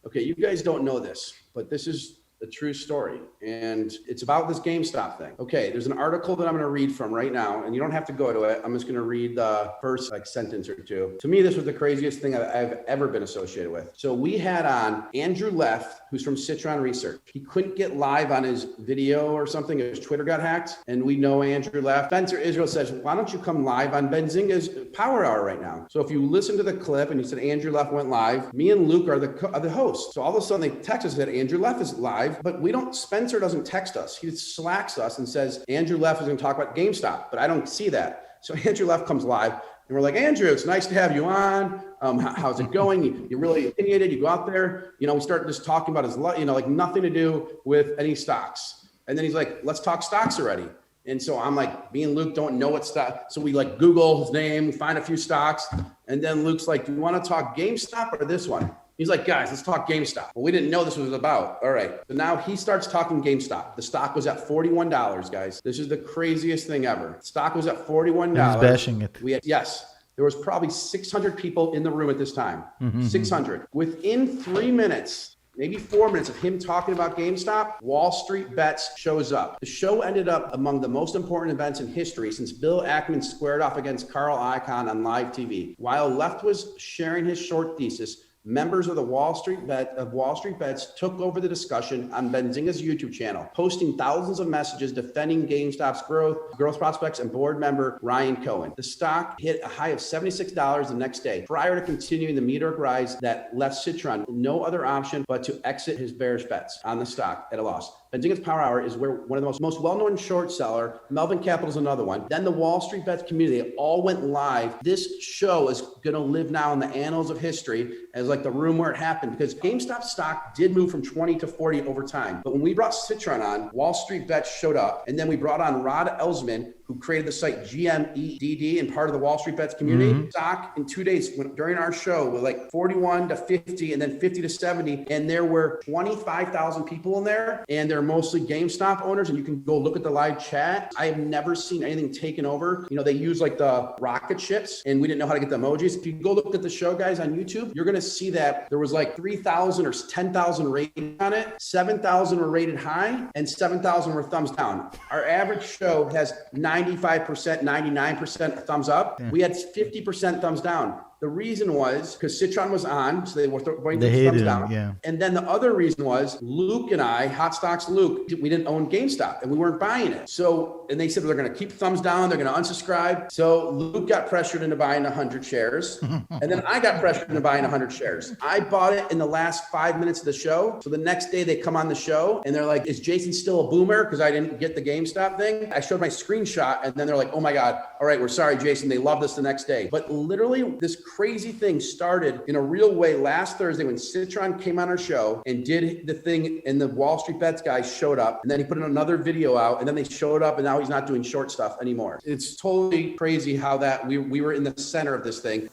Okay, you guys don't know this, but this is a true story, and it's about this GameStop thing. Okay, there's an article that I'm going to read from right now, and you don't have to go to it. I'm just going to read the first sentence or two. To me, this was the craziest thing I've ever been associated with. So we had on Andrew Leff, who's from Citron Research. He couldn't get live on his video or something. His Twitter got hacked, and we know Andrew Leff. Spencer Israel says, why don't you come live on Benzinga's Power Hour right now? So if you listen to the clip and you said Andrew Leff went live, me and Luke are the hosts. So all of a sudden they text us that Andrew Leff is live, but Spencer doesn't text us. He slacks us and says, Andrew Leff is going to talk about GameStop, but I don't see that. So Andrew Leff comes live and we're like, Andrew, it's nice to have you on. How's it going? You're really opinionated. You go out there, we start just talking about his life, like nothing to do with any stocks. And then he's like, let's talk stocks already. And so I'm like, me and Luke don't know what stock. So we Google his name, find a few stocks. And then Luke's like, do you want to talk GameStop or this one? He's like, guys, let's talk GameStop. Well, we didn't know this was about. All right. So now he starts talking GameStop. The stock was at $41, guys. This is the craziest thing ever. Stock was at $41. He's bashing it. Yes. There was probably 600 people in the room at this time. 600. Within 3 minutes, maybe 4 minutes of him talking about GameStop, Wall Street Bets shows up. The show ended up among the most important events in history since Bill Ackman squared off against Carl Icahn on live TV. While Left was sharing his short thesis, members of Wall Street Bets took over the discussion on Benzinga's YouTube channel, posting thousands of messages defending GameStop's growth prospects, and board member Ryan Cohen. The stock hit a high of $76 the next day, prior to continuing the meteoric rise that left Citron no other option but to exit his bearish bets on the stock at a loss. Benzinga's Power Hour is where one of the most well-known short seller, Melvin Capital is another one. Then the Wall Street Bets community, they all went live. This show is going to live now in the annals of history as the room where it happened, because GameStop stock did move from 20 to 40 over time. But when we brought Citron on, Wall Street Bets showed up. And then we brought on Rod Elsman, who created the site GMEDD and part of the Wall Street Bets community. Stock in 2 days during our show was 41 to 50 and then 50 to 70. And there were 25,000 people in there. And they're mostly GameStop owners. And you can go look at the live chat. I have never seen anything taken over. They use the rocket ships, and we didn't know how to get the emojis. If you go look at the show, guys, on YouTube, you're going to see that there was 3,000 or 10,000 rated on it. 7,000 were rated high and 7,000 were thumbs down. Our average show has 95%, 99% thumbs up. We had 50% thumbs down. The reason was because Citron was on, so they were going to thumbs down. Yeah. And then the other reason was Luke and I, Hot Stocks Luke, we didn't own GameStop and we weren't buying it. So, and they said they're going to keep thumbs down, they're going to unsubscribe. So Luke got pressured into buying 100 shares. And then I got pressured into buying 100 shares. I bought it in the last 5 minutes of the show. So the next day they come on the show and they're like, is Jason still a boomer? Because I didn't get the GameStop thing. I showed my screenshot and then they're like, oh my God, all right, we're sorry, Jason. They loved us the next day. But literally this crazy thing started in a real way last Thursday when Citron came on our show and did the thing, and the Wall Street Bets guys showed up, and then he put in another video out, and then they showed up, and now he's not doing short stuff anymore. It's totally crazy how that we were in the center of this thing.